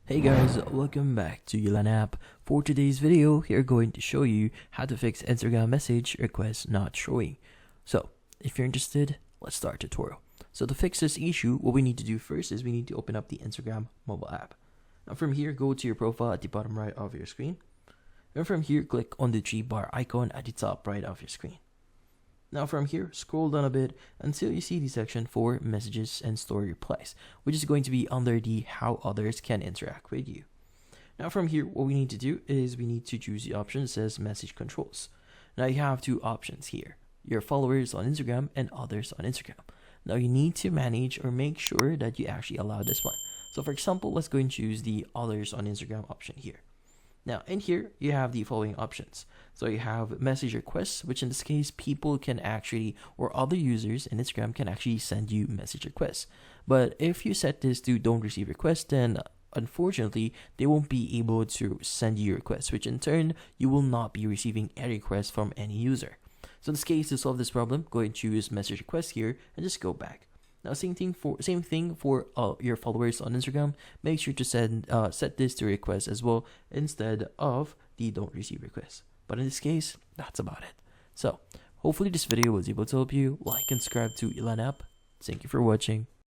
Hey guys, welcome back to Ulan app. For today's video, we are going to show you how to fix Instagram message requests not showing. So, if you're interested, let's start the tutorial. So to fix this issue, what we need to do first is we need to open up the Instagram mobile app. Now from here, go to your profile at the bottom right of your screen. And from here, click on the three bar icon at the top right of your screen. Now from here, scroll down a bit until you see the section for messages and story replies, which is going to be under the how others can interact with you. Now from here, what we need to do is we need to choose the option that says message controls. Now you have two options here, your followers on Instagram and others on Instagram. Now you need to manage or make sure that you actually allow this one. So for example, let's go and choose the others on Instagram option here. Now, in here, you have the following options. So you have message requests, which in this case, people can actually, or other users in Instagram can actually send you message requests. But if you set this to don't receive requests, then unfortunately, they won't be able to send you requests, which in turn, you will not be receiving any requests from any user. So in this case, to solve this problem, go and choose message requests here and just go back. Now, same thing for your followers on Instagram. Make sure to set this to request as well instead of the don't receive requests. But in this case, that's about it. So, hopefully this video was able to help you. Like and subscribe to Ulan app. Thank you for watching.